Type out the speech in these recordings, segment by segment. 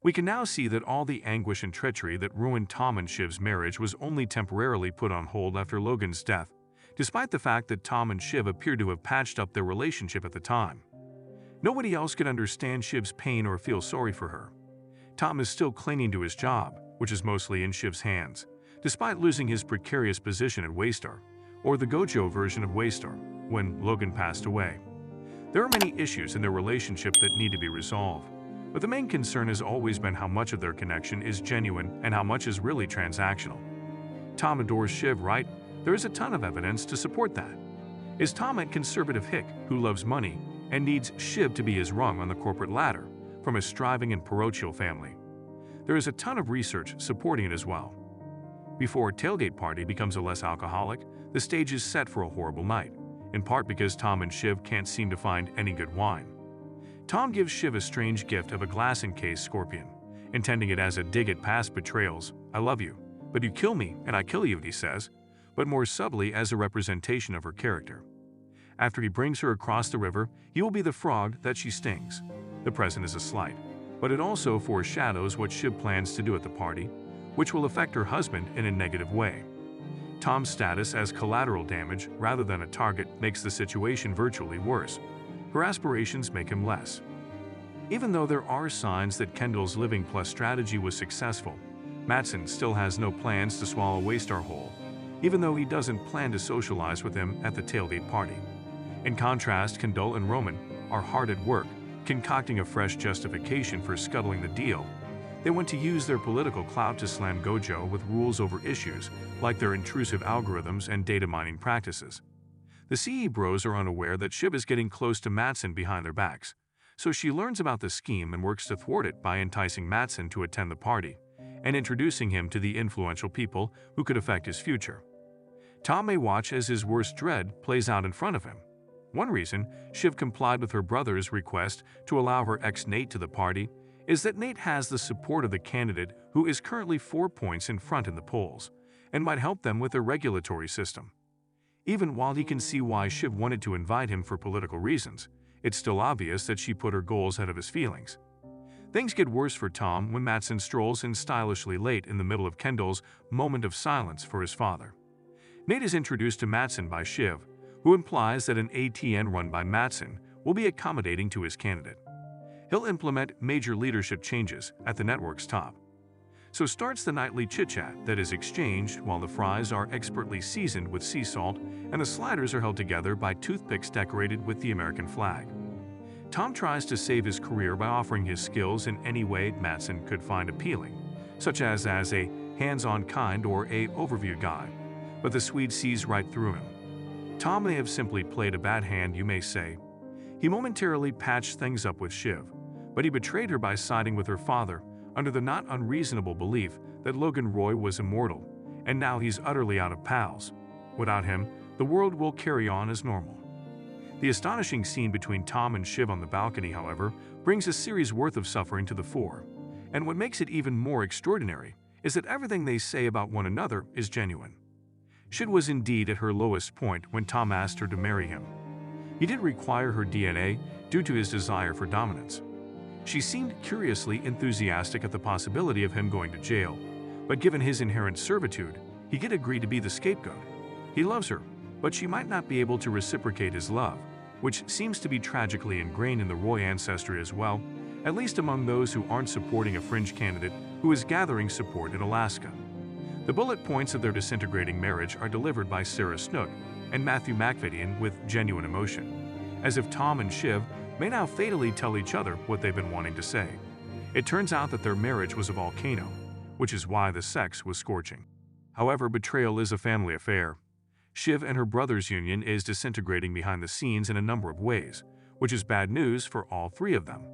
We can now see that all the anguish and treachery that ruined Tom and Shiv's marriage was only temporarily put on hold after Logan's death, despite the fact that Tom and Shiv appeared to have patched up their relationship at the time. Nobody else could understand Shiv's pain or feel sorry for her. Tom is still clinging to his job, which is mostly in Shiv's hands, despite losing his precarious position at Waystar, or the Gojo version of Waystar, when Logan passed away. There are many issues in their relationship that need to be resolved, but the main concern has always been how much of their connection is genuine and how much is really transactional. Tom adores Shiv, right? There is a ton of evidence to support that. Is Tom a conservative hick who loves money and needs Shiv to be his rung on the corporate ladder from a striving and parochial family? There is a ton of research supporting it as well. Before a tailgate party becomes a less alcoholic, the stage is set for a horrible night, in part because Tom and Shiv can't seem to find any good wine. Tom gives Shiv a strange gift of a glass-encased scorpion, intending it as a dig at past betrayals. "I love you, but you kill me and I kill you," he says, but more subtly as a representation of her character. After he brings her across the river, he will be the frog that she stings. The present is a slight, but it also foreshadows what Shiv plans to do at the party, which will affect her husband in a negative way. Tom's status as collateral damage rather than a target makes the situation virtually worse. Her aspirations make him less. Even though there are signs that Kendall's Living Plus strategy was successful, Matson still has no plans to swallow Waystar whole, even though he doesn't plan to socialize with him at the tailgate party. In contrast, Kendall and Roman are hard at work, concocting a fresh justification for scuttling the deal. They want to use their political clout to slam Gojo with rules over issues like their intrusive algorithms and data mining practices. The CE bros are unaware that Shiv is getting close to Matson behind their backs, so she learns about the scheme and works to thwart it by enticing Matson to attend the party and introducing him to the influential people who could affect his future. Tom may watch as his worst dread plays out in front of him. One reason Shiv complied with her brother's request to allow her ex Nate to the party is that Nate has the support of the candidate who is currently 4 points in front in the polls and might help them with their regulatory system. Even while he can see why Shiv wanted to invite him for political reasons, it's still obvious that she put her goals ahead of his feelings. Things get worse for Tom when Matson strolls in stylishly late in the middle of Kendall's moment of silence for his father. Nate is introduced to Matson by Shiv, who implies that an ATN run by Matson will be accommodating to his candidate. He'll implement major leadership changes at the network's top. So starts the nightly chit-chat that is exchanged while the fries are expertly seasoned with sea salt and the sliders are held together by toothpicks decorated with the American flag. Tom tries to save his career by offering his skills in any way Matson could find appealing, such as a hands-on kind or a overview guide, but the Swede sees right through him. Tom may have simply played a bad hand, you may say. He momentarily patched things up with Shiv, but he betrayed her by siding with her father under the not unreasonable belief that Logan Roy was immortal, and now he's utterly out of pals. Without him, the world will carry on as normal. The astonishing scene between Tom and Shiv on the balcony, however, brings a series worth of suffering to the fore, and what makes it even more extraordinary is that everything they say about one another is genuine. Shiv was indeed at her lowest point when Tom asked her to marry him. He did require her DNA due to his desire for dominance. She seemed curiously enthusiastic at the possibility of him going to jail, but given his inherent servitude, he did agree to be the scapegoat. He loves her, but she might not be able to reciprocate his love, which seems to be tragically ingrained in the Roy ancestry as well, at least among those who aren't supporting a fringe candidate who is gathering support in Alaska. The bullet points of their disintegrating marriage are delivered by Sarah Snook and Matthew McFadden with genuine emotion, as if Tom and Shiv may now fatally tell each other what they've been wanting to say. It turns out that their marriage was a volcano, which is why the sex was scorching. However, betrayal is a family affair. Shiv and her brother's union is disintegrating behind the scenes in a number of ways, which is bad news for all three of them.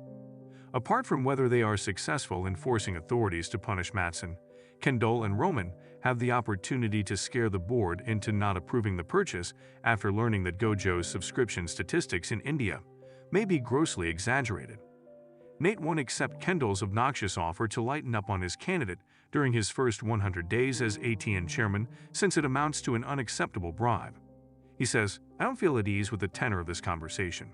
Apart from whether they are successful in forcing authorities to punish Matson, Kendall and Roman have the opportunity to scare the board into not approving the purchase after learning that Gojo's subscription statistics in India may be grossly exaggerated. Nate won't accept Kendall's obnoxious offer to lighten up on his candidate during his first 100 days as ATN chairman since it amounts to an unacceptable bribe. He says, "I don't feel at ease with the tenor of this conversation."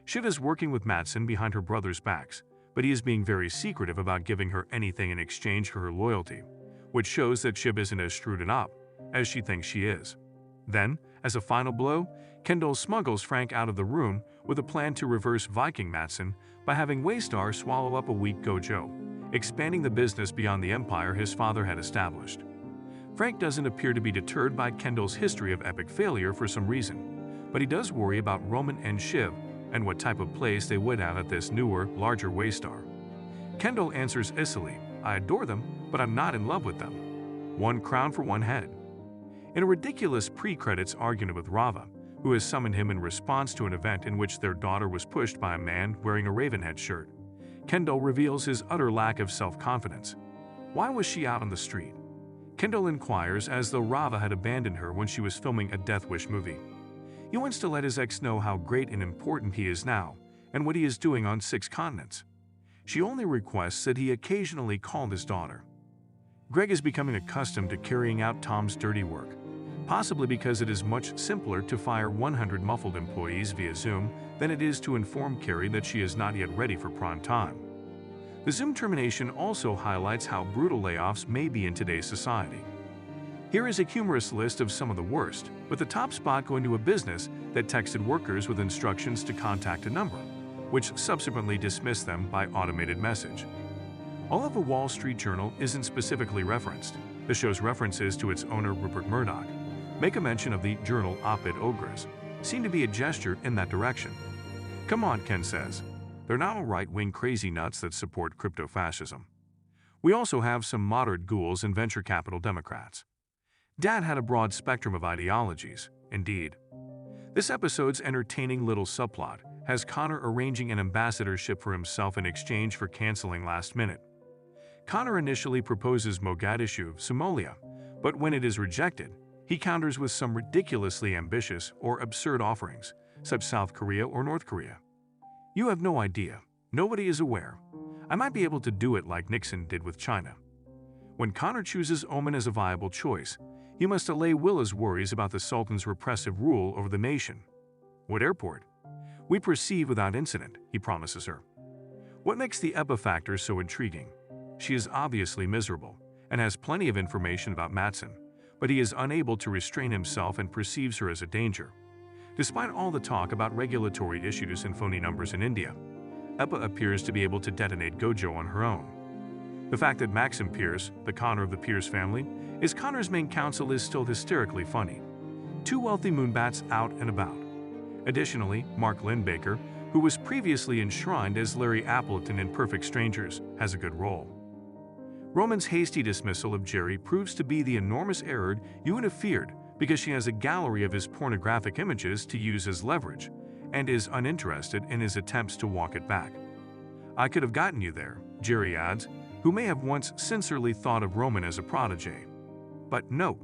Shiv is working with Matson behind her brother's backs, but he is being very secretive about giving her anything in exchange for her loyalty, which shows that Shiv isn't as shrewd up as she thinks she is. Then, as a final blow, Kendall smuggles Frank out of the room with a plan to reverse Viking Matson by having Waystar swallow up a weak Gojo, expanding the business beyond the empire his father had established. Frank doesn't appear to be deterred by Kendall's history of epic failure for some reason, but he does worry about Roman and Shiv and what type of place they would have at this newer, larger Waystar. Kendall answers icily, "I adore them, but I'm not in love with them. One crown for one head." In a ridiculous pre-credits argument with Rava, who has summoned him in response to an event in which their daughter was pushed by a man wearing a Ravenhead shirt, Kendall reveals his utter lack of self-confidence. Why was she out on the street? Kendall inquires as though Rava had abandoned her when she was filming a Death Wish movie. He wants to let his ex know how great and important he is now and what he is doing on 6 continents. She only requests that he occasionally call his daughter. Greg is becoming accustomed to carrying out Tom's dirty work, possibly because it is much simpler to fire 100 muffled employees via Zoom than it is to inform Carrie that she is not yet ready for prime time. The Zoom termination also highlights how brutal layoffs may be in today's society. Here is a humorous list of some of the worst, with the top spot going to a business that texted workers with instructions to contact a number, which subsequently dismissed them by automated message. Although the Wall Street Journal isn't specifically referenced, the show's references to its owner Rupert Murdoch make a mention of the journal op-ed ogres, seem to be a gesture in that direction. Come on, Ken says. They're not all right-wing crazy nuts that support crypto-fascism. We also have some moderate ghouls and venture capital Democrats. Dad had a broad spectrum of ideologies, indeed. This episode's entertaining little subplot has Connor arranging an ambassadorship for himself in exchange for canceling last minute. Connor initially proposes Mogadishu, Somalia, but when it is rejected, he counters with some ridiculously ambitious or absurd offerings, such South Korea or North Korea. You have no idea. Nobody is aware. I might be able to do it like Nixon did with China. When Connor chooses Oman as a viable choice, he must allay Willa's worries about the Sultan's repressive rule over the nation. What airport? We proceed without incident, he promises her. What makes the Ebba factor so intriguing? She is obviously miserable and has plenty of information about Matson, but he is unable to restrain himself and perceives her as a danger. Despite all the talk about regulatory issues and phony numbers in India, Ebba appears to be able to detonate Gojo on her own. The fact that Maxim Pierce, the Connor of the Pierce family, is Connor's main counsel is still hysterically funny. 2 wealthy moonbats out and about. Additionally, Mark Lindbaker, who was previously enshrined as Larry Appleton in Perfect Strangers, has a good role. Roman's hasty dismissal of Jerry proves to be the enormous error you would have feared because she has a gallery of his pornographic images to use as leverage and is uninterested in his attempts to walk it back. I could have gotten you there, Jerry adds, who may have once sincerely thought of Roman as a protege. But note,